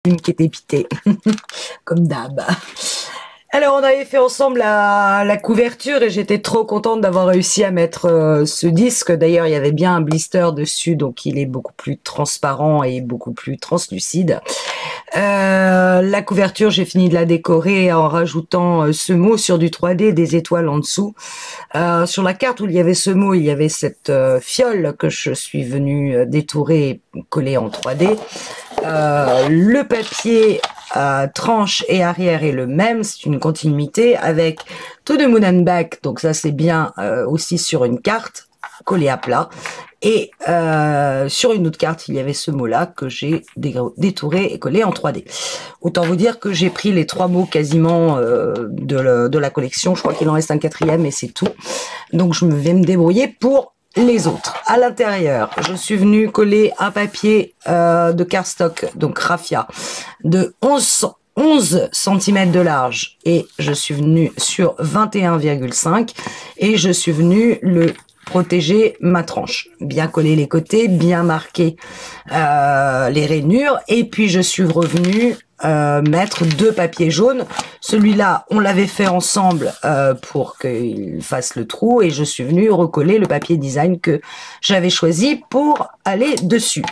qui était pité, comme d'hab. Alors, on avait fait ensemble la couverture et j'étais trop contente d'avoir réussi à mettre ce disque. D'ailleurs, il y avait bien un blister dessus, donc il est beaucoup plus transparent et beaucoup plus translucide. La couverture, j'ai fini de la décorer en rajoutant ce mot sur du 3D, des étoiles en dessous. Sur la carte où il y avait ce mot, il y avait cette fiole que je suis venue détourer et coller en 3D. Le papier tranche et arrière est le même, c'est une continuité avec To the Moon and Back, donc ça c'est bien aussi sur une carte collée à plat. Et sur une autre carte, il y avait ce mot-là que j'ai détouré et collé en 3D. Autant vous dire que j'ai pris les 3 mots quasiment de la collection. Je crois qu'il en reste un 4e et c'est tout. Donc je vais me débrouiller pour les autres. À l'intérieur, je suis venue coller un papier de cardstock, donc raffia, de 11 cm de large et je suis venue sur 21,5 et je suis venue le protéger ma tranche, bien coller les côtés, bien marquer les rainures et puis je suis revenue mettre 2 papiers jaunes. Celui-là, on l'avait fait ensemble pour qu'il fasse le trou et je suis venue recoller le papier design que j'avais choisi pour aller dessus.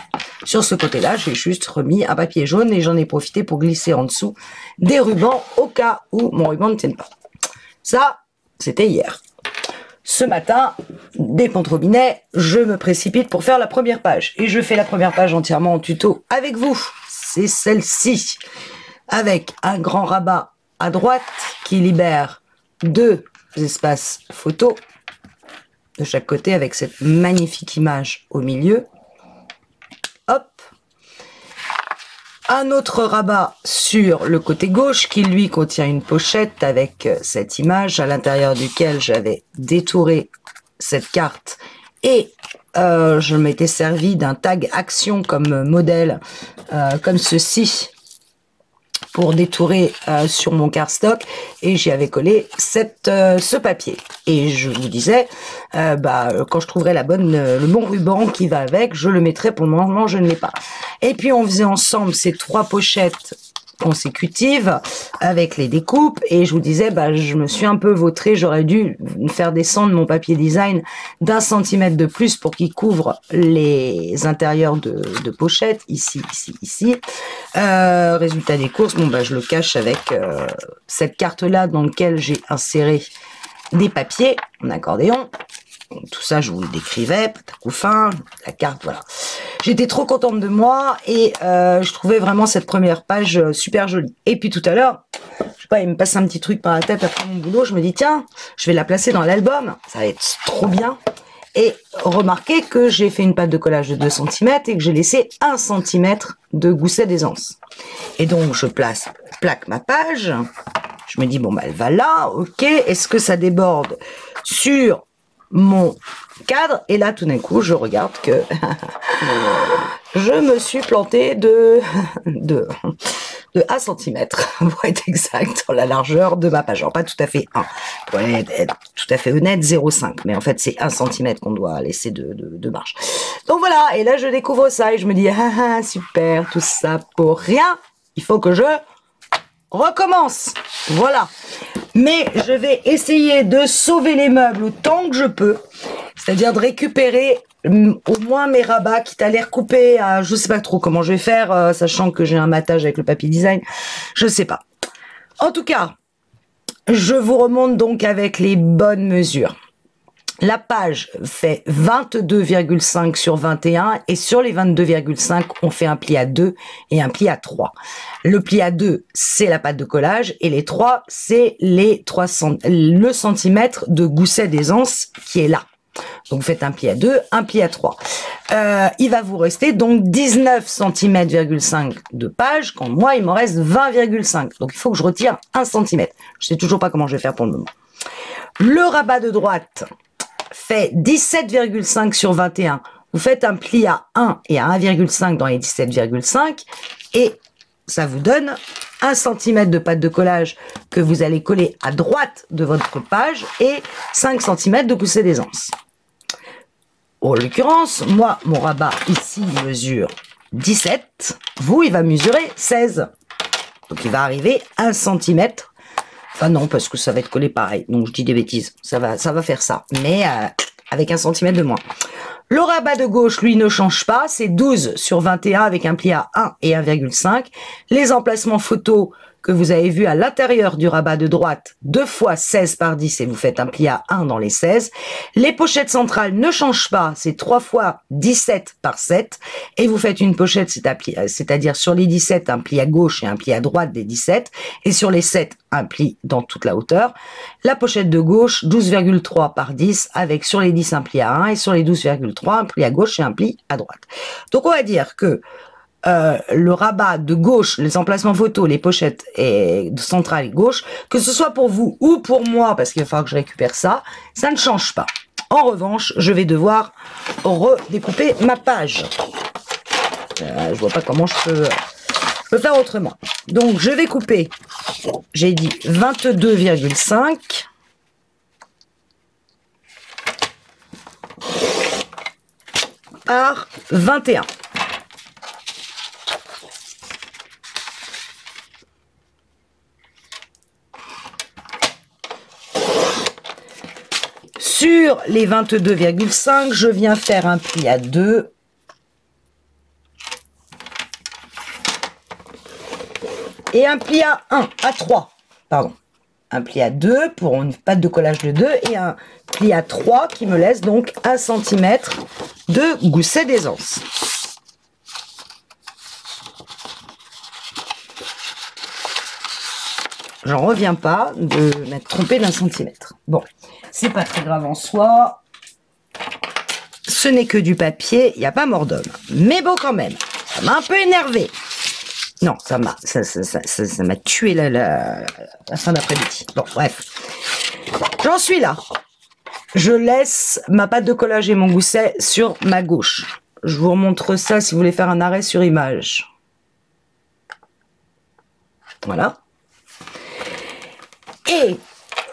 Sur ce côté-là, j'ai juste remis un papier jaune et j'en ai profité pour glisser en dessous des rubans au cas où mon ruban ne tienne pas. Ça, c'était hier. Ce matin, des ponts de robinet, je me précipite pour faire la première page. Et je fais la première page entièrement en tuto avec vous. C'est celle-ci, avec un grand rabat à droite qui libère 2 espaces photos de chaque côté avec cette magnifique image au milieu. Hop. Un autre rabat sur le côté gauche qui lui contient une pochette avec cette image à l'intérieur duquel j'avais détouré cette carte et je m'étais servi d'un tag action comme modèle comme ceci pour détourer sur mon cardstock et j'y avais collé ce papier et je vous disais quand je trouverai le bon ruban qui va avec, je le mettrai. Pour le moment je ne l'ai pas. Et puis on faisait ensemble ces 3 pochettes consécutives avec les découpes et je vous disais je me suis un peu vautrée, j'aurais dû faire descendre mon papier design d'1 centimètre de plus pour qu'il couvre les intérieurs de pochette ici. Résultat des courses, je le cache avec cette carte là dans laquelle j'ai inséré des papiers en accordéon. Tout ça, je vous le décrivais, patacoufin, la carte, voilà. J'étais trop contente de moi et je trouvais vraiment cette première page super jolie. Et puis tout à l'heure, je sais pas, il me passe un petit truc par la tête après mon boulot, je me dis tiens, je vais la placer dans l'album, ça va être trop bien. Et remarquez que j'ai fait une pâte de collage de 2 cm et que j'ai laissé 1 cm de gousset d'aisance. Et donc je plaque ma page, je me dis elle va là, ok, est-ce que ça déborde sur mon cadre? Et là tout d'un coup je regarde que je me suis plantée de 1 cm pour être exact dans la largeur de ma page. Alors pas tout à fait 1, pour être tout à fait honnête 0,5, mais en fait c'est 1 cm qu'on doit laisser de marge. Donc voilà, et là je découvre ça et je me dis super, tout ça pour rien, il faut que je recommence. Voilà. Mais je vais essayer de sauver les meubles autant que je peux, c'est-à-dire de récupérer au moins mes rabats, quitte à les recouper, je sais pas trop comment je vais faire, sachant que j'ai un matage avec le papier design, je sais pas. En tout cas, je vous remonte donc avec les bonnes mesures. La page fait 22,5 sur 21 et sur les 22,5, on fait un pli à 2 et un pli à 3. Le pli à 2, c'est la pâte de collage et les 3, c'est le centimètre de gousset d'aisance qui est là. Donc, vous faites un pli à 2, un pli à 3. Il va vous rester donc 19 cm,5 de page, quand moi, il m'en reste 20,5. Donc, il faut que je retire 1 cm. Je sais toujours pas comment je vais faire pour le moment. Le rabat de droite fait 17,5 sur 21. Vous faites un pli à 1 et à 1,5 dans les 17,5 et ça vous donne 1 cm de pâte de collage que vous allez coller à droite de votre page et 5 cm de gousset d'aisance. En l'occurrence, moi, mon rabat ici mesure 17. Vous, il va mesurer 16. Donc, il va arriver 1 cm. Enfin, non, parce que ça va être collé pareil. Donc, je dis des bêtises. Ça va faire ça. Mais avec 1 cm de moins. Le rabat de gauche, lui, ne change pas. C'est 12 sur 21 avec un pli à 1 et 1,5. Les emplacements photos que vous avez vus à l'intérieur du rabat de droite, 2 fois 16 par 10 et vous faites un pli à 1 dans les 16. Les pochettes centrales ne changent pas. C'est 3 fois 17 par 7 et vous faites une pochette, c'est-à-dire sur les 17, un pli à gauche et un pli à droite des 17 et sur les 7, un pli dans toute la hauteur. La pochette de gauche, 12,3 par 10 avec sur les 10 un pli à 1 et sur les 12,3 un pli à gauche et un pli à droite. Donc on va dire que le rabat de gauche, les emplacements photos, les pochettes et centrale et gauche, que ce soit pour vous ou pour moi, parce qu'il va falloir que je récupère ça, ça ne change pas. En revanche, je vais devoir redécouper ma page. Je vois pas comment je peux faire autrement. Donc, je vais couper, j'ai dit 22,5 par 21. Sur les 22,5, je viens faire un pli à 2. Et un pli à 1, à 3, pardon. Un pli à 2 pour une patte de collage de 2 et un pli à 3 qui me laisse donc 1 cm de gousset d'aisance. J'en reviens pas de m'être trompée d'1 centimètre. Bon, c'est pas très grave en soi. Ce n'est que du papier, il n'y a pas mort d'homme. Mais bon quand même, ça m'a un peu énervé. Non, ça m'a tué la fin d'après-midi. Bon, bref. J'en suis là. Je laisse ma pâte de collage et mon gousset sur ma gauche. Je vous remontre ça si vous voulez faire un arrêt sur image. Voilà. Et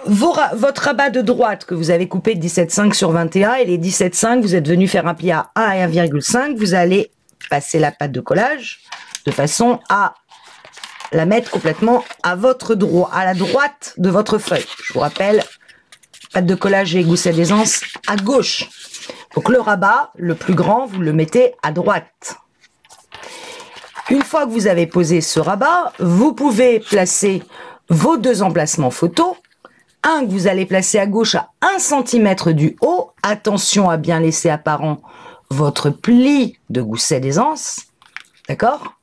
votre rabat de droite que vous avez coupé de 17,5 sur 21 et les 17,5, vous êtes venu faire un pli à 1 et 1,5. Vous allez passer la pâte de collage de façon à la mettre complètement à la droite de votre feuille. Je vous rappelle, pâte de collage et gousset d'aisance à gauche. Donc le rabat, le plus grand, vous le mettez à droite. Une fois que vous avez posé ce rabat, vous pouvez placer vos deux emplacements photos. Un que vous allez placer à gauche à 1 cm du haut. Attention à bien laisser apparent votre pli de gousset d'aisance. D'accord?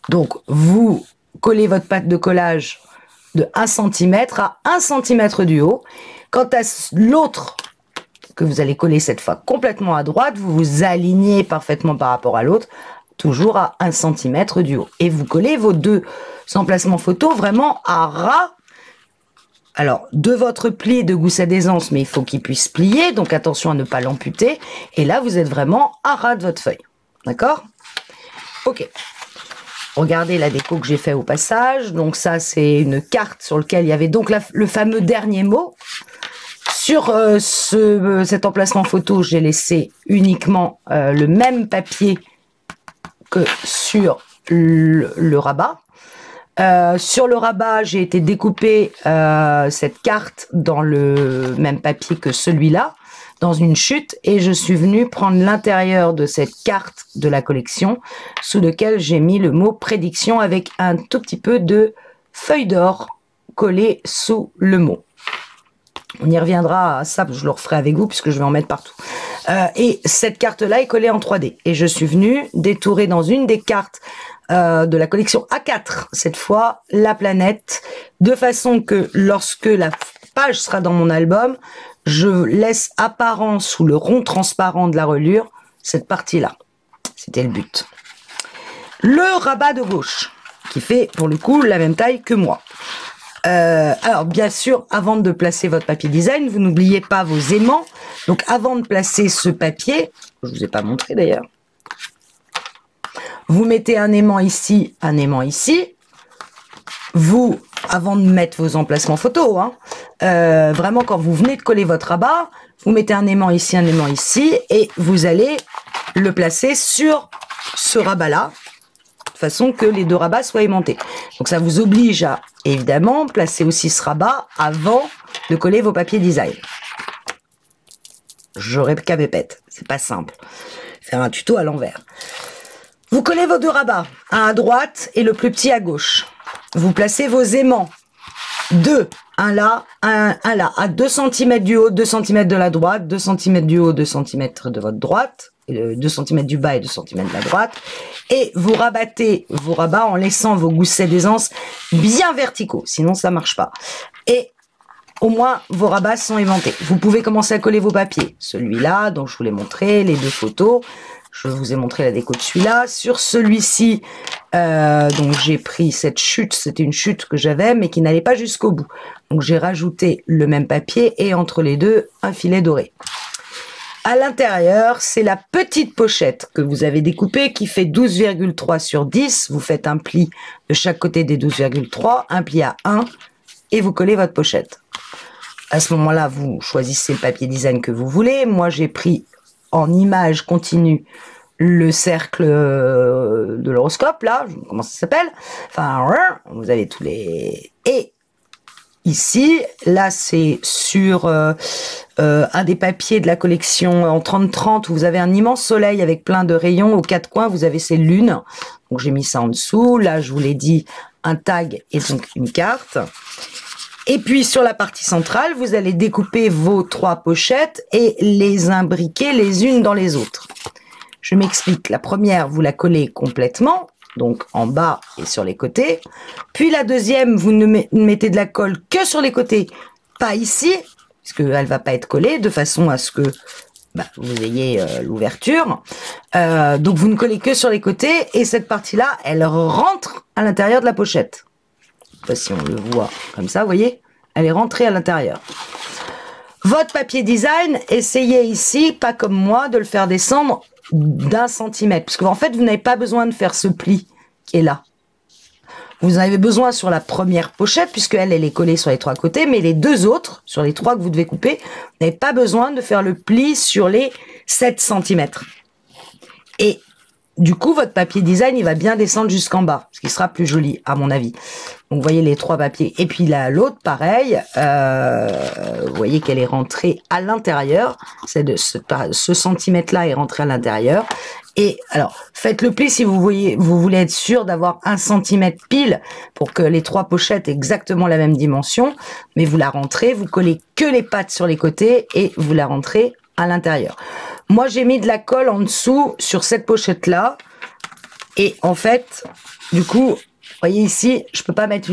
Donc, vous collez votre pâte de collage de 1 cm à 1 cm du haut. Quant à l'autre que vous allez coller cette fois complètement à droite, vous vous alignez parfaitement par rapport à l'autre, toujours à 1 cm du haut. Et vous collez vos deux emplacements photos vraiment à ras. Alors, de votre pli de gousset d'aisance, mais il faut qu'il puisse plier, donc attention à ne pas l'amputer. Et là, vous êtes vraiment à ras de votre feuille. D'accord? Ok. Regardez la déco que j'ai fait au passage. Donc ça, c'est une carte sur laquelle il y avait donc le fameux dernier mot. Sur cet emplacement photo, j'ai laissé uniquement le même papier que sur le rabat. Sur le rabat, j'ai été découper cette carte dans le même papier que celui-là, dans une chute, et je suis venue prendre l'intérieur de cette carte de la collection, sous lequel j'ai mis le mot prédiction avec un tout petit peu de feuille d'or collée sous le mot. On y reviendra à ça, je le referai avec vous puisque je vais en mettre partout. Et cette carte-là est collée en 3D. Et je suis venue détourer dans une des cartes de la collection A4, cette fois, la planète, de façon que lorsque la page sera dans mon album, je laisse apparent sous le rond transparent de la reliure cette partie-là. C'était le but. Le rabat de gauche, qui fait pour le coup la même taille que moi. Alors bien sûr, avant de placer votre papier design, vous n'oubliez pas vos aimants. Donc avant de placer ce papier, je vous ai pas montré d'ailleurs, vous mettez un aimant ici, un aimant ici. Vous, avant de mettre vos emplacements photos, hein, vraiment quand vous venez de coller votre rabat, vous mettez un aimant ici, et vous allez le placer sur ce rabat-là, de façon que les deux rabats soient aimantés. Donc ça vous oblige à, évidemment, placer aussi ce rabat avant de coller vos papiers design. Je répète, c'est pas simple. Faire un tuto à l'envers. Vous collez vos deux rabats, un à droite et le plus petit à gauche. Vous placez vos aimants. Deux, un là, un là, à 2 cm du haut, 2 cm de la droite, 2 cm du haut, 2 cm de votre droite, 2 cm du bas et 2 cm de la droite. Et vous rabattez vos rabats en laissant vos goussets d'aisance bien verticaux, sinon ça marche pas. Et au moins, vos rabats sont aimantés. Vous pouvez commencer à coller vos papiers. Celui-là, dont je vous l'ai montré, les deux photos. Je vous ai montré la déco de celui-là. Sur celui-ci, donc j'ai pris cette chute. C'était une chute que j'avais, mais qui n'allait pas jusqu'au bout. Donc j'ai rajouté le même papier et entre les deux, un filet doré. À l'intérieur, c'est la petite pochette que vous avez découpée qui fait 12,3 sur 10. Vous faites un pli de chaque côté des 12,3, un pli à 1 et vous collez votre pochette. À ce moment-là, vous choisissez le papier design que vous voulez. Moi, j'ai pris en image continue le cercle de l'horoscope, là, comment ça s'appelle? Enfin, vous avez tous les... Et ici, là, c'est sur un des papiers de la collection en 30-30, où vous avez un immense soleil avec plein de rayons. Aux quatre coins, vous avez ces lunes. Donc, j'ai mis ça en dessous. Là, je vous l'ai dit, un tag et donc une carte. Et puis, sur la partie centrale, vous allez découper vos 3 pochettes et les imbriquer les unes dans les autres. Je m'explique. La première, vous la collez complètement, donc en bas et sur les côtés. Puis la deuxième, vous ne mettez de la colle que sur les côtés, pas ici, puisqu'elle va pas être collée, de façon à ce que vous ayez l'ouverture. Donc, vous ne collez que sur les côtés et cette partie-là, elle rentre à l'intérieur de la pochette. Je sais pas si on le voit comme ça, vous voyez, elle est rentrée à l'intérieur. Votre papier design, essayez ici, pas comme moi, de le faire descendre d'1 centimètre, parce qu'en fait, vous n'avez pas besoin de faire ce pli qui est là. Vous en avez besoin sur la première pochette, puisque elle est collée sur les 3 côtés, mais les 2 autres, sur les 3 que vous devez couper, vous n'avez pas besoin de faire le pli sur les 7 centimètres. Et du coup, votre papier design, il va bien descendre jusqu'en bas, ce qui sera plus joli, à mon avis. Donc, vous voyez les 3 papiers. Et puis là, l'autre, pareil, vous voyez qu'elle est rentrée à l'intérieur. C'est de ce centimètre-là est rentré à l'intérieur. Et alors, faites le pli si vous voulez être sûr d'avoir 1 centimètre pile pour que les 3 pochettes aient exactement la même dimension. Mais vous la rentrez, vous collez que les pattes sur les côtés et vous la rentrez à l'intérieur. Moi, j'ai mis de la colle en dessous sur cette pochette-là. Et en fait, du coup, vous voyez ici, je peux pas mettre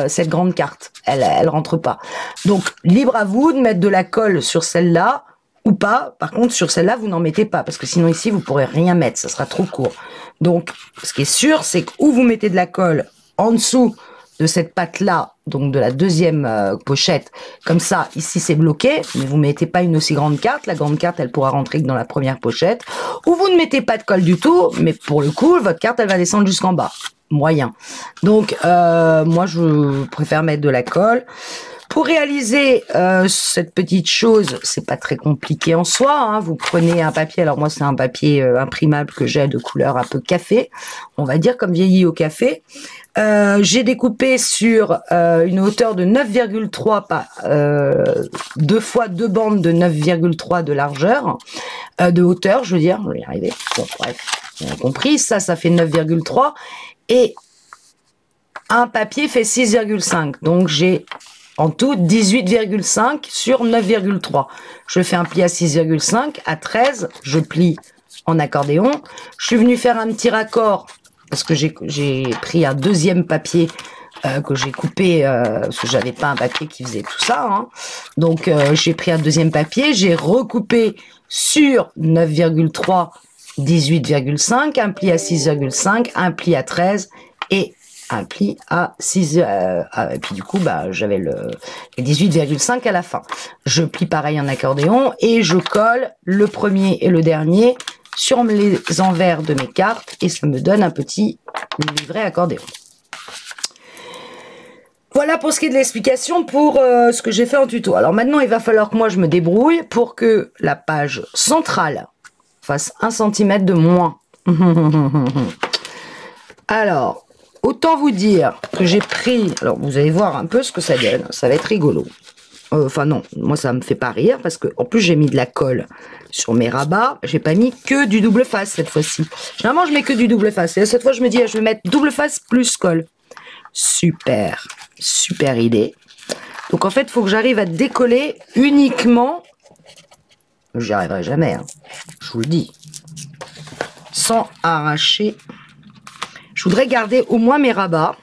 cette grande carte. Elle rentre pas. Donc, libre à vous de mettre de la colle sur celle-là ou pas. Par contre, sur celle-là, vous n'en mettez pas. Parce que sinon, ici, vous pourrez rien mettre. Ça sera trop court. Donc, ce qui est sûr, c'est que ou vous mettez de la colle en dessous de cette patte-là, donc de la deuxième pochette, comme ça, ici c'est bloqué, mais vous mettez pas une aussi grande carte, la grande carte elle pourra rentrer que dans la première pochette, ou vous ne mettez pas de colle du tout, mais pour le coup, votre carte elle va descendre jusqu'en bas, moyen. Donc, moi je préfère mettre de la colle. Pour réaliser cette petite chose, c'est pas très compliqué en soi, hein. Vous prenez un papier, alors moi c'est un papier imprimable que j'ai de couleur un peu café, on va dire comme vieilli au café. J'ai découpé sur une hauteur de 9,3 2 fois 2 bandes de 9,3 de largeur, de hauteur, je veux dire, je vais y arriver. Bon, bref, on a compris, ça fait 9,3 et un papier fait 6,5. Donc j'ai en tout 18,5 sur 9,3. Je fais un pli à 6,5, à 13, je plie en accordéon. Je suis venue faire un petit raccord parce que j'ai pris un deuxième papier que j'ai coupé parce que j'avais pas un papier qui faisait tout ça, hein. Donc j'ai pris un deuxième papier, j'ai recoupé sur 9,3 18,5, un pli à 6,5, un pli à 13 et un pli à 6, et puis du coup, j'avais les 18,5 à la fin. Je plie pareil en accordéon et je colle le premier et le dernier sur les envers de mes cartes et ça me donne un petit livret accordéon. Voilà pour ce qui est de l'explication pour ce que j'ai fait en tuto. Alors maintenant, il va falloir que moi je me débrouille pour que la page centrale fasse 1 cm de moins. Alors, autant vous dire que j'ai pris... Alors, vous allez voir un peu ce que ça donne. Ça va être rigolo. Enfin non, moi ça me fait pas rire parce que en plus j'ai mis de la colle sur mes rabats. J'ai pas mis que du double face cette fois-ci. Généralement je mets que du double face. Et là, cette fois je me dis je vais mettre double face plus colle. Super, super idée. Donc en fait il faut que j'arrive à décoller uniquement. J'y arriverai jamais, hein, je vous le dis. Sans arracher. Je voudrais garder au moins mes rabats.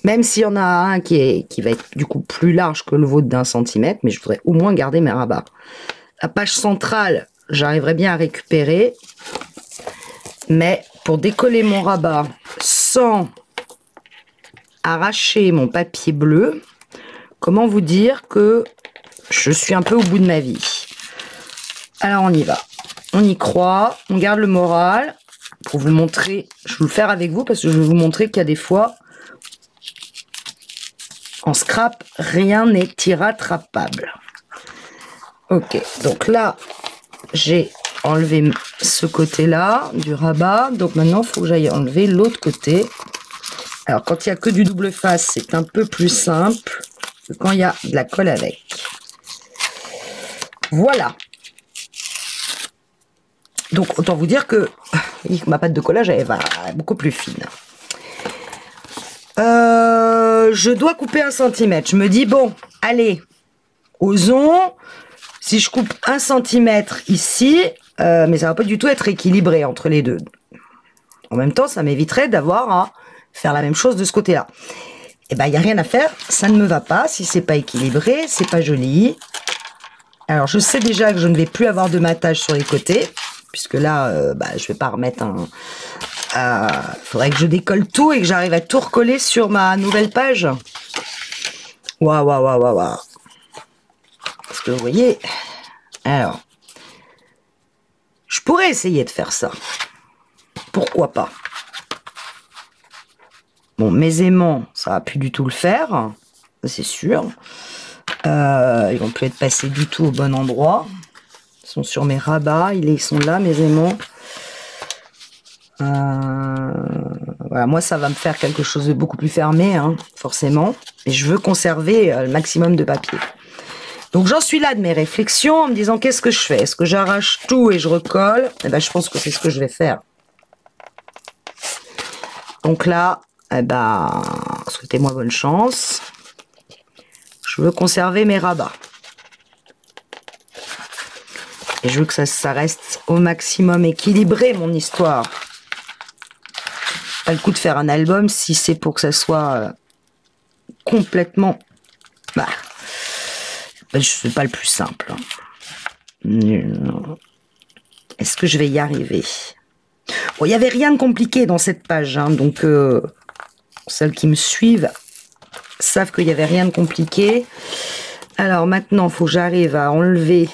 Même s'il y en a un qui va être du coup plus large que le vôtre d'1 cm, mais je voudrais au moins garder mes rabats. La page centrale, j'arriverai bien à récupérer. Mais pour décoller mon rabat sans arracher mon papier bleu, comment vous dire que je suis un peu au bout de ma vie. Alors on y va. On y croit, on garde le moral. Pour vous montrer, je vais le faire avec vous parce que je vais vous montrer qu'il y a des fois... En scrap, rien n'est irrattrapable. Ok, donc là, j'ai enlevé ce côté-là du rabat. Donc maintenant, il faut que j'aille enlever l'autre côté. Alors, quand il n'y a que du double face, c'est un peu plus simple que quand il y a de la colle avec. Voilà. Donc, autant vous dire que ma pâte de collage, elle va beaucoup plus fine. Je dois couper 1 cm. Je me dis, bon, allez, osons. Si je coupe 1 cm ici, mais ça va pas du tout être équilibré entre les deux. En même temps, ça m'éviterait d'avoir à faire la même chose de ce côté-là. Et ben, il n'y a rien à faire. Ça ne me va pas. Si c'est pas équilibré, c'est pas joli. Alors, je sais déjà que je ne vais plus avoir de matage sur les côtés. Puisque là, je vais pas remettre un... faudrait que je décolle tout et que j'arrive à tout recoller sur ma nouvelle page. Waouh, waouh, waouh, waouh, waouh. Parce que vous voyez, alors, je pourrais essayer de faire ça. Pourquoi pas? Bon, mes aimants, ça va plus du tout le faire, c'est sûr. Ils vont plus être passés du tout au bon endroit. Ils sont sur mes rabats, ils sont là, mes aimants. Voilà, moi ça va me faire quelque chose de beaucoup plus fermé, hein, forcément. Et je veux conserver le maximum de papier. Donc j'en suis là de mes réflexions en me disant qu'est-ce que je fais? Est-ce que j'arrache tout et je recolle? Eh ben, je pense que c'est ce que je vais faire. Donc là, eh ben, souhaitez-moi bonne chance. Je veux conserver mes rabats. Et je veux que ça reste au maximum équilibré, mon histoire. Pas le coup de faire un album si c'est pour que ça soit complètement... je fais pas le plus simple. Est-ce que je vais y arriver? Bon, il n'y avait rien de compliqué dans cette page, hein, donc celles qui me suivent savent qu'il n'y avait rien de compliqué. Alors maintenant, il faut que j'arrive à enlever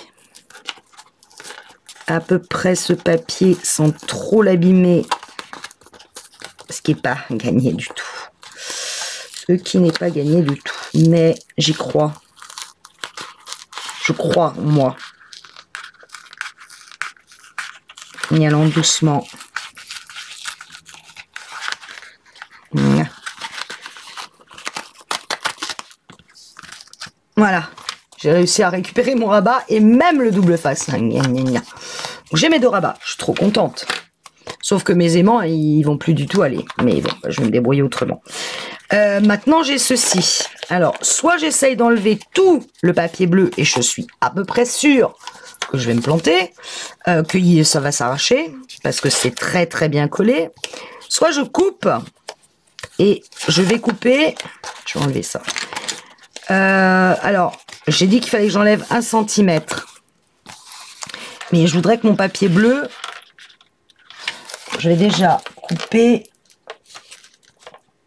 à peu près ce papier sans trop l'abîmer, ce qui n'est pas gagné du tout. Ce qui n'est pas gagné du tout, mais j'y crois. Je crois en moi. Y allant doucement. Voilà. J'ai réussi à récupérer mon rabat et même le double face. J'ai mes 2 rabats. Je suis trop contente. Sauf que mes aimants, ils vont plus du tout aller. Mais bon, je vais me débrouiller autrement. Maintenant, j'ai ceci. Alors, soit j'essaye d'enlever tout le papier bleu et je suis à peu près sûre que je vais me planter, que ça va s'arracher parce que c'est très très bien collé. Soit je coupe et je vais couper. Je vais enlever ça. Alors, j'ai dit qu'il fallait que j'enlève 1 cm. Mais je voudrais que mon papier bleu, je vais déjà couper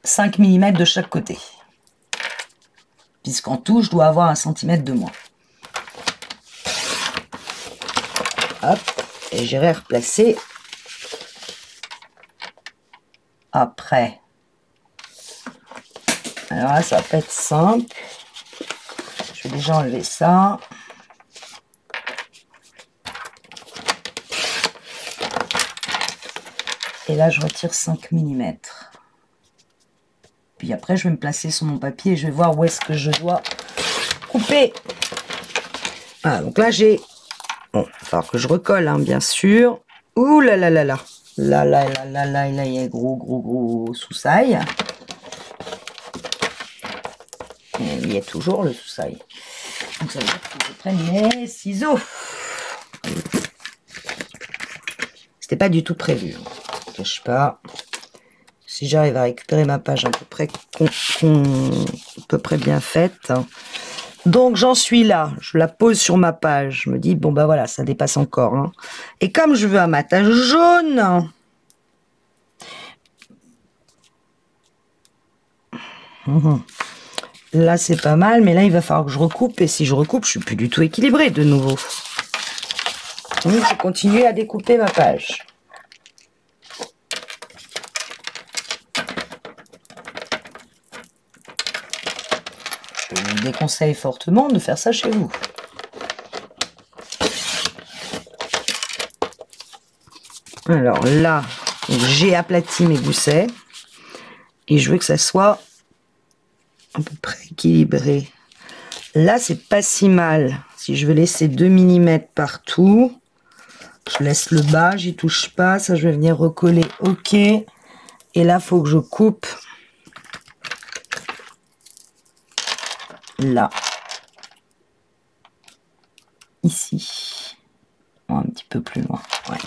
5 mm de chaque côté. Puisqu'en tout, je dois avoir 1 cm de moins. Hop, et j'irai replacer après. Alors là, ça va pas être simple. Je vais déjà enlever ça. Et là, je retire 5 mm. Puis après, je vais me placer sur mon papier et je vais voir où est-ce que je dois couper. Voilà, donc là, j'ai... Bon, il va falloir que je recolle, hein, bien sûr. Ouh là là là là. Là, là, là, là, là, là, il y a gros soussaille. Il y a toujours le soussaille. Donc ça veut dire que je prenne mes ciseaux. C'était pas du tout prévu. Je ne cache pas. Si j'arrive à récupérer ma page à peu près bien faite. Donc j'en suis là. Je la pose sur ma page. Je me dis, bon bah voilà, ça dépasse encore. Hein. Et comme je veux un matage jaune... Là, c'est pas mal, mais là, il va falloir que je recoupe. Et si je recoupe, je suis plus du tout équilibrée de nouveau. Donc, je vais continuer à découper ma page. Je vous déconseille fortement de faire ça chez vous. Alors là, j'ai aplati mes goussets. Et je veux que ça soit à peu près équilibré. Là, c'est pas si mal. Si je veux laisser 2 mm partout, je laisse le bas, j'y touche pas. Ça, je vais venir recoller. OK. Et là, il faut que je coupe là. Ici. Oh, un petit peu plus loin. Ouais.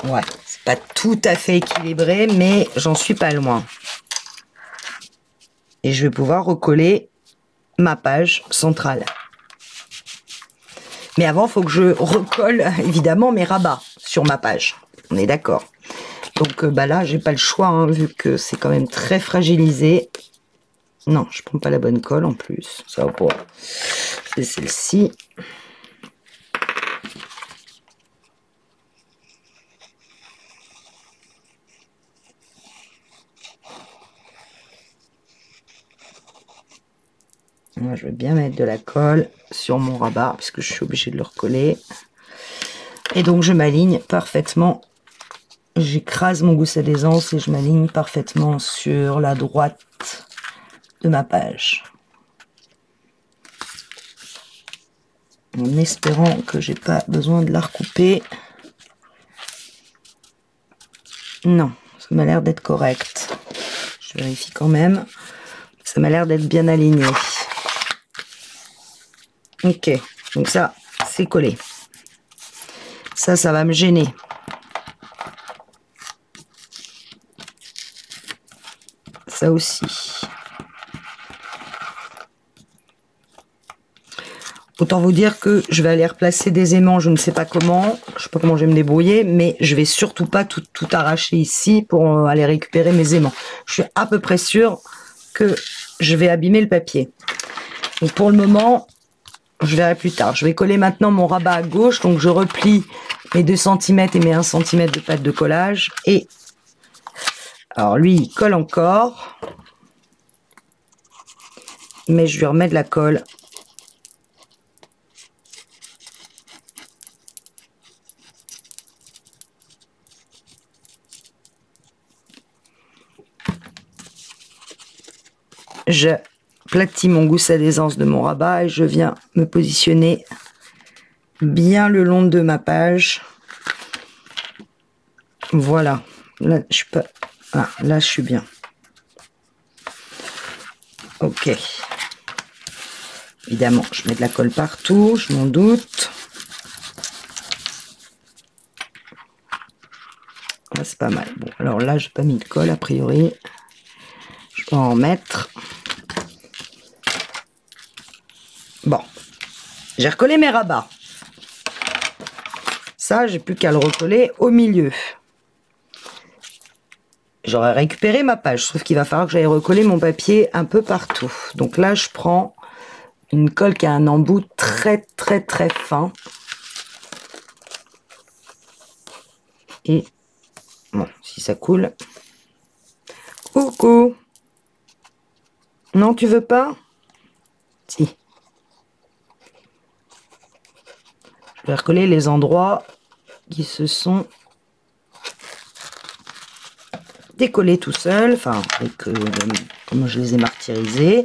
Ouais, c'est pas tout à fait équilibré, mais j'en suis pas loin. Et je vais pouvoir recoller ma page centrale. Mais avant, il faut que je recolle évidemment mes rabats sur ma page. On est d'accord. Donc bah là, j'ai pas le choix, hein, vu que c'est quand même très fragilisé. Non, je prends pas la bonne colle en plus. Ça va pas. C'est celle-ci. Moi, je vais bien mettre de la colle sur mon rabat, parce que je suis obligée de le recoller. Et donc, je m'aligne parfaitement. J'écrase mon gousset d'aisance et je m'aligne parfaitement sur la droite de ma page. En espérant que j'ai pas besoin de la recouper. Non, ça m'a l'air d'être correct. Je vérifie quand même. Ça m'a l'air d'être bien aligné. Ok, donc ça, c'est collé. Ça va me gêner. Ça aussi. Autant vous dire que je vais aller replacer des aimants, je ne sais pas comment. Je sais pas comment je vais me débrouiller, mais je vais surtout pas tout arracher ici pour aller récupérer mes aimants. Je suis à peu près sûre que je vais abîmer le papier. Donc pour le moment, je verrai plus tard. Je vais coller maintenant mon rabat à gauche, donc je replie mes 2 cm et mes 1 cm de pâte de collage. Et alors lui, il colle encore. Mais je lui remets de la colle. Je platis mon gousset d'aisance de mon rabat et je viens me positionner bien le long de ma page. Voilà. Là, je suis pas... Ah, là, je suis bien. Ok. Évidemment, je mets de la colle partout, je m'en doute. Là, c'est pas mal. Bon, alors là, j'ai pas mis de colle, a priori. Je peux en mettre. Bon. J'ai recollé mes rabats. Ça, j'ai plus qu'à le recoller au milieu. J'aurais récupéré ma page, sauf qu'il va falloir que j'aille recoller mon papier un peu partout. Donc là, je prends une colle qui a un embout très fin. Et bon, si ça coule, Coucou. Non, tu veux pas? Si. Je vais recoller les endroits qui se sont décollés tout seuls. Enfin, avec comment je les ai martyrisés.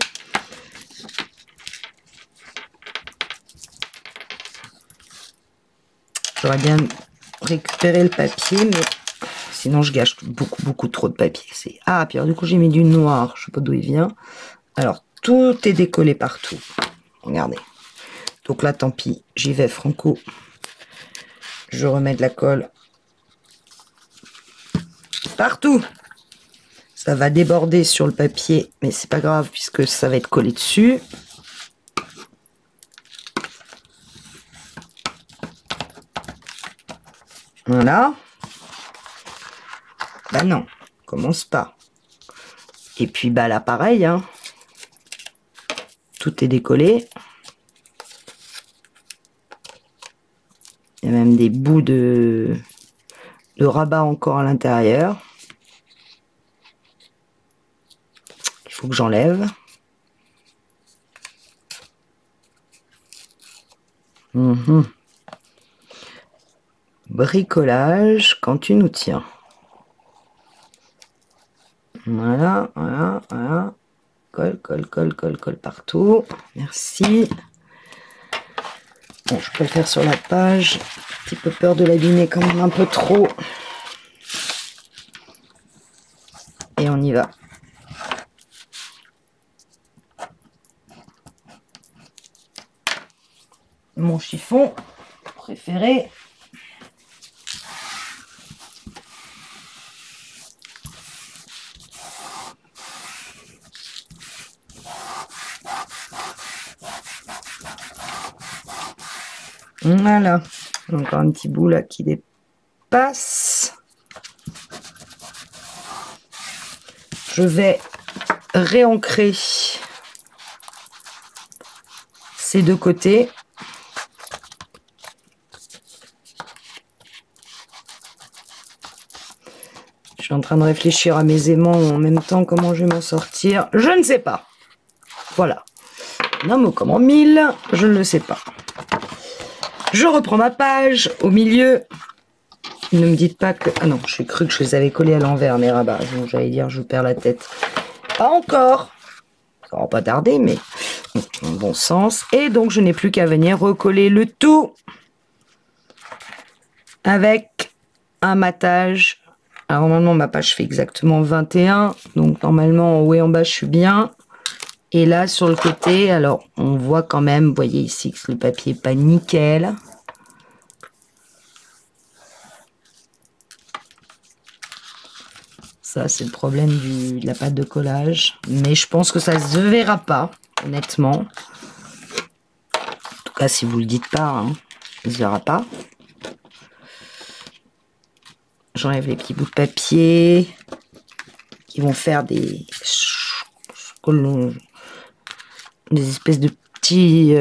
J'aurais bien récupéré le papier, mais sinon je gâche beaucoup trop de papier. Ah, puis alors, du coup j'ai mis du noir, je sais pas d'où il vient. Alors tout est décollé partout. Regardez. Donc là tant pis, j'y vais franco. Je remets de la colle partout. Ça va déborder sur le papier, mais c'est pas grave puisque ça va être collé dessus. Voilà. Bah non, commence pas. Et puis bah là pareil, hein. Tout est décollé. Il y a même des bouts de rabat encore à l'intérieur. Il faut que j'enlève. Bricolage quand tu nous tiens. Voilà, voilà, voilà. Colle partout. Merci. Bon, je peux le faire sur la page. Un petit peu peur de l'abîmer quand même un peu trop. Et on y va. Mon chiffon préféré. Voilà. Encore un petit bout là qui dépasse. Je vais réancrer ces deux côtés. Je suis en train de réfléchir à mes aimants en même temps, comment je vais m'en sortir. Je ne sais pas. Voilà. Un mot comme en mille, je ne le sais pas. Je reprends ma page au milieu. Ne me dites pas que... Ah non, j'ai cru que je les avais collés à l'envers, mes rabats. J'allais dire, je perds la tête. Pas encore. Ça va pas tarder, mais dans le bon sens. Et donc, je n'ai plus qu'à venir recoller le tout avec un matage. Alors, normalement, ma page fait exactement 21. Donc, normalement, en haut et en bas, je suis bien. Et là, sur le côté, alors, on voit quand même, vous voyez ici que le papier n'est pas nickel. Ça, c'est le problème de la pâte de collage. Mais je pense que ça ne se verra pas, honnêtement. En tout cas, si vous ne le dites pas, hein, ça ne se verra pas. J'enlève les petits bouts de papier qui vont faire des espèces de petits...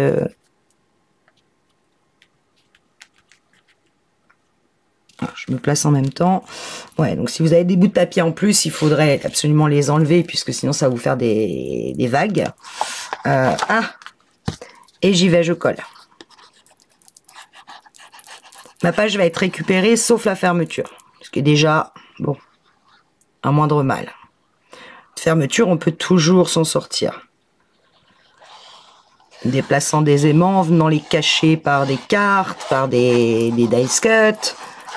Je me place en même temps. Ouais, donc si vous avez des bouts de papier en plus, il faudrait absolument les enlever, puisque sinon ça va vous faire des vagues. Et j'y vais, je colle. Ma page va être récupérée, sauf la fermeture. Ce qui est déjà, bon, un moindre mal. De fermeture, on peut toujours s'en sortir. Déplaçant des aimants, en venant les cacher par des cartes, par des dice cuts,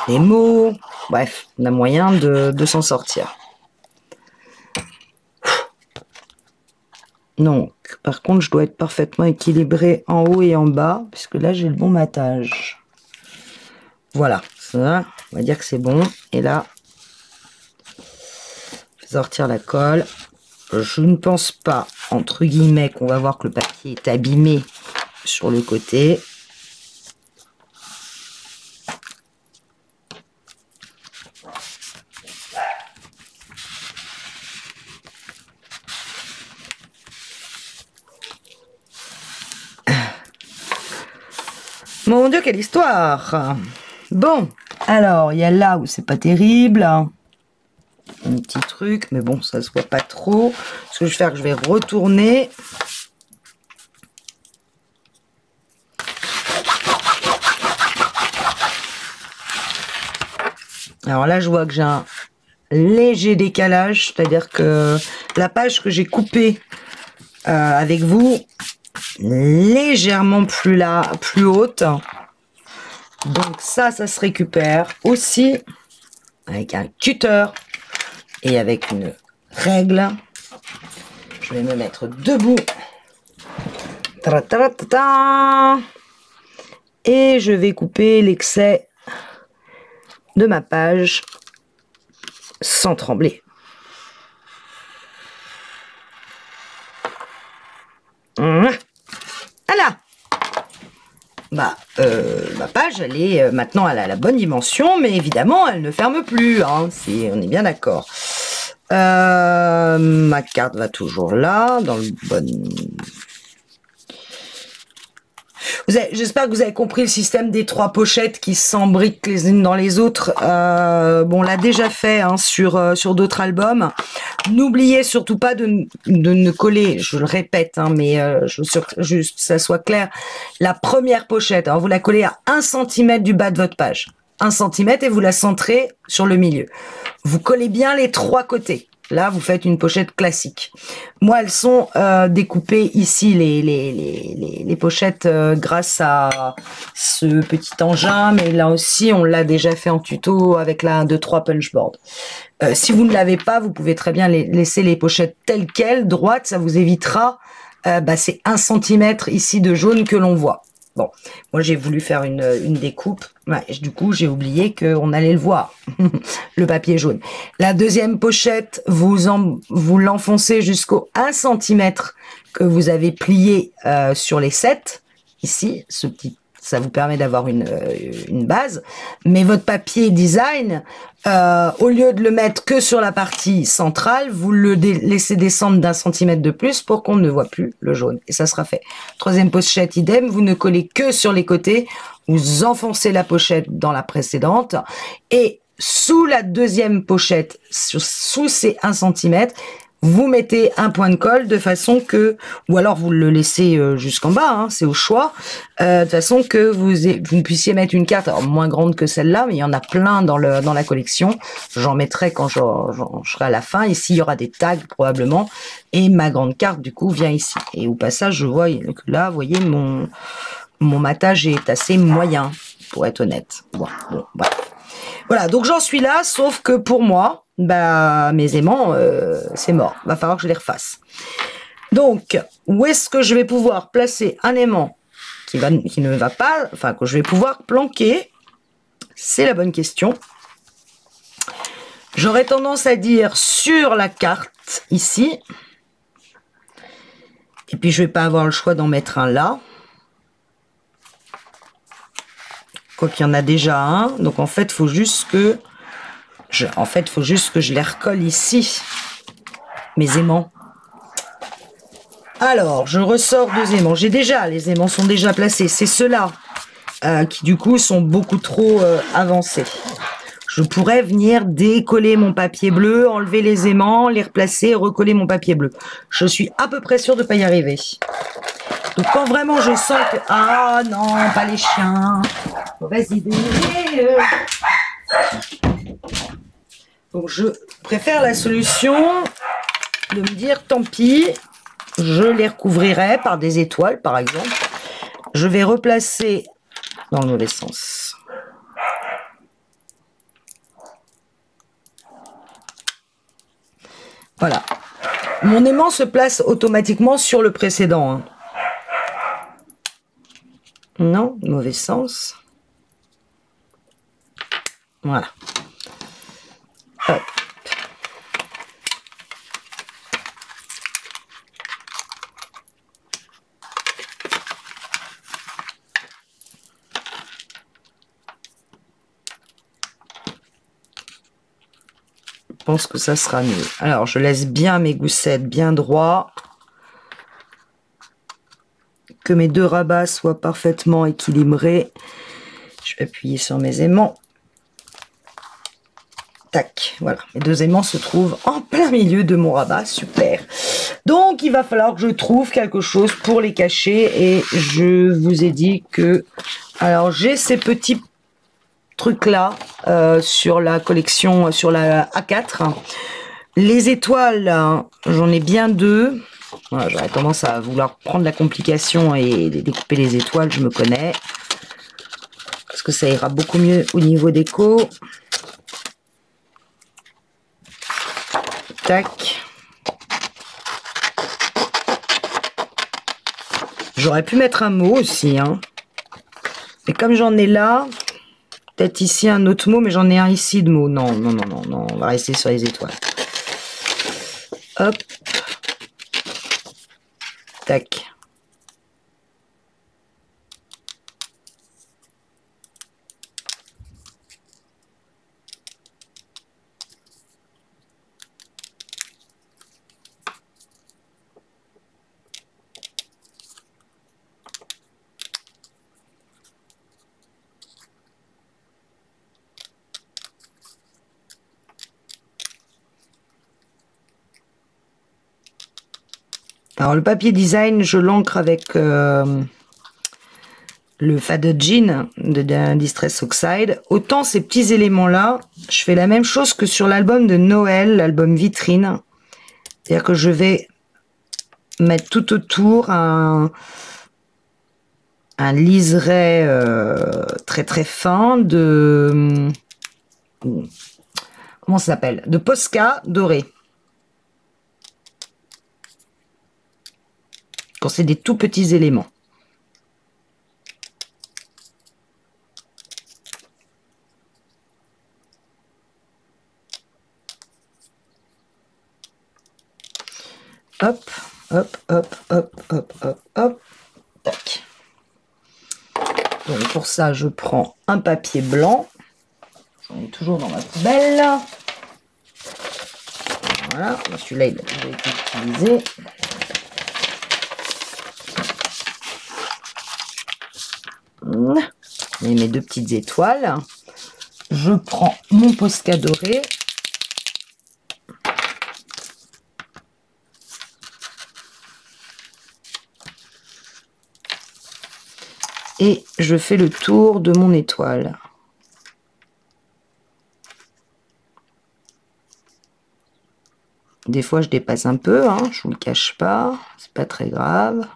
des mots. Bref, on a moyen de s'en sortir. Donc, par contre, je dois être parfaitement équilibré en haut et en bas, puisque là, j'ai le bon matage. Voilà, ça, on va dire que c'est bon. Et là, je vais sortir la colle. Je ne pense pas, entre guillemets, qu'on va voir que le papier est abîmé sur le côté. Mon Dieu, quelle histoire! Bon, alors, il y a là où c'est pas terrible. un petit truc, mais bon, ça se voit pas trop. Ce que je vais faire, je vais retourner. Alors là, je vois que j'ai un léger décalage, c'est-à-dire que la page que j'ai coupée avec vous, légèrement plus haute. Donc ça se récupère aussi avec un cutter et avec une règle. Je vais me mettre debout. Et je vais couper l'excès de ma page sans trembler. Voilà. Ma page, elle est maintenant, elle a la bonne dimension, mais évidemment, elle ne ferme plus. Hein, on est bien d'accord. Ma carte va toujours là, dans le bon. J'espère que vous avez compris le système des 3 pochettes qui s'embriquent les unes dans les autres. Bon, on l'a déjà fait hein, sur d'autres albums. N'oubliez surtout pas de ne coller, je le répète, hein, mais je veux juste que ça soit clair, la première pochette, alors vous la collez à 1 cm du bas de votre page. 1 cm et vous la centrez sur le milieu. Vous collez bien les 3 côtés. Là, vous faites une pochette classique. Moi, elles sont découpées ici, les pochettes, grâce à ce petit engin. Mais là aussi, on l'a déjà fait en tuto avec la 1, 2, 3 punchboard. Si vous ne l'avez pas, vous pouvez très bien laisser les pochettes telles quelles, droites. Ça vous évitera c'est 1 cm ici de jaune que l'on voit. Bon, moi j'ai voulu faire une découpe. Ouais, du coup, j'ai oublié qu'on allait le voir, le papier jaune. La deuxième pochette, vous l'enfoncez jusqu'au 1 cm que vous avez plié sur les 7. Ici, ça vous permet d'avoir une base. Mais votre papier design, au lieu de le mettre que sur la partie centrale, vous le laissez descendre d'1 cm de plus pour qu'on ne voit plus le jaune. Et ça sera fait. Troisième pochette, idem, vous ne collez que sur les côtés. Vous enfoncez la pochette dans la précédente. Et sous la deuxième pochette, sous ces 1 cm, vous mettez un point de colle de façon que, ou alors vous le laissez jusqu'en bas, hein, c'est au choix, de façon que vous puissiez mettre une carte, alors moins grande que celle-là, mais il y en a plein dans la collection. J'en mettrai quand je serai à la fin. Ici, il y aura des tags probablement, et ma grande carte du coup vient ici. Et au passage, je vois que là, vous voyez, mon matage est assez moyen, pour être honnête. Bon, voilà. Voilà, donc j'en suis là, sauf que pour moi, mes aimants, c'est mort. Va falloir que je les refasse. Donc, où est-ce que je vais pouvoir placer un aimant qui ne va pas, enfin, que je vais pouvoir planquer? C'est la bonne question. J'aurais tendance à dire sur la carte, ici. Et puis, je vais pas avoir le choix d'en mettre un là. Quoi qu'il y en a déjà un. Donc, en fait, il faut juste que je les recolle ici, mes aimants. Alors, je ressors 2 aimants. Les aimants sont déjà placés. C'est ceux-là qui, du coup, sont beaucoup trop avancés. Je pourrais venir décoller mon papier bleu, enlever les aimants, les replacer et recoller mon papier bleu. Je suis à peu près sûre de ne pas y arriver. Donc, quand vraiment je sens que... Ah non, pas les chiens. Mauvaise idée. Donc, je préfère la solution de me dire, tant pis, je les recouvrirai par des étoiles, par exemple. Je vais replacer dans le mauvais sens. Voilà. Mon aimant se place automatiquement sur le précédent. Hein. Non, mauvais sens. Voilà. Hop. Je pense que ça sera mieux. Alors, je laisse bien mes goussettes bien droits. Que mes 2 rabats soient parfaitement équilibrés. Je vais appuyer sur mes aimants. Tac, voilà. Mes 2 aimants se trouvent en plein milieu de mon rabat. Super. Donc, il va falloir que je trouve quelque chose pour les cacher. Et je vous ai dit que... Alors, j'ai ces petits trucs-là sur la collection, sur la A4. Les étoiles, j'en ai bien 2. Voilà, j'aurais tendance à vouloir prendre la complication et découper les étoiles, je me connais. Parce que ça ira beaucoup mieux au niveau déco. Tac. J'aurais pu mettre un mot aussi, hein. Mais comme j'en ai là, peut-être ici un autre mot, mais j'en ai un ici de mot. Non, non, non, non, non, on va rester sur les étoiles. Hop. Tac. Alors le papier design, je l'encre avec le Faded Jean de Distress Oxide. Autant ces petits éléments-là, je fais la même chose que sur l'album de Noël, l'album vitrine. C'est-à-dire que je vais mettre tout autour un liseré très très fin de... comment ça s'appelle? De Posca doré. Quand c'est des tout petits éléments. Hop, hop, hop, hop, hop, hop, hop. Tac. Donc pour ça, je prends un papier blanc. J'en ai toujours dans ma poubelle. Voilà, celui-là, il a déjà été utilisé. Et mes 2 petites étoiles. Je prends mon Posca doré. Et je fais le tour de mon étoile. Des fois, je dépasse un peu, hein, je vous le cache pas. C'est pas très grave.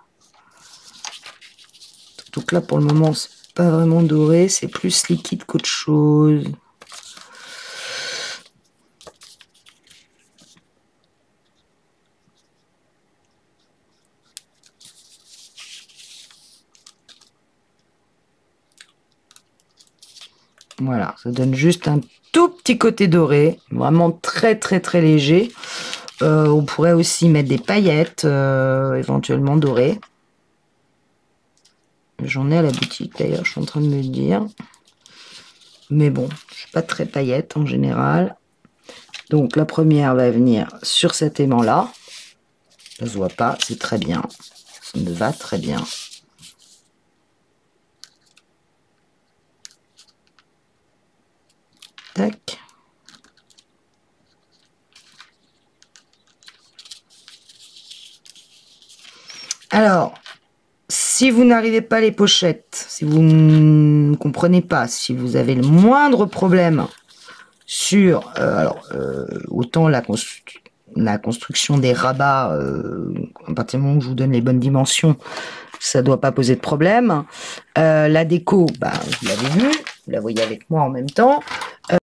Surtout que là, pour le moment, c'est pas vraiment doré. C'est plus liquide qu'autre chose. Voilà, ça donne juste un tout petit côté doré, vraiment très très très léger. On pourrait aussi mettre des paillettes, éventuellement dorées. J'en ai à la boutique d'ailleurs, je suis en train de me le dire. Mais bon, je suis pas très paillette en général. Donc la première va venir sur cet aimant-là. Ça se voit pas, c'est très bien. Ça me va très bien. Tac. Alors, si vous n'arrivez pas à les pochettes, si vous ne comprenez pas, si vous avez le moindre problème sur, autant la construction des rabats, à partir du moment où je vous donne les bonnes dimensions, ça ne doit pas poser de problème. La déco, bah, vous l'avez vu, vous la voyez avec moi en même temps.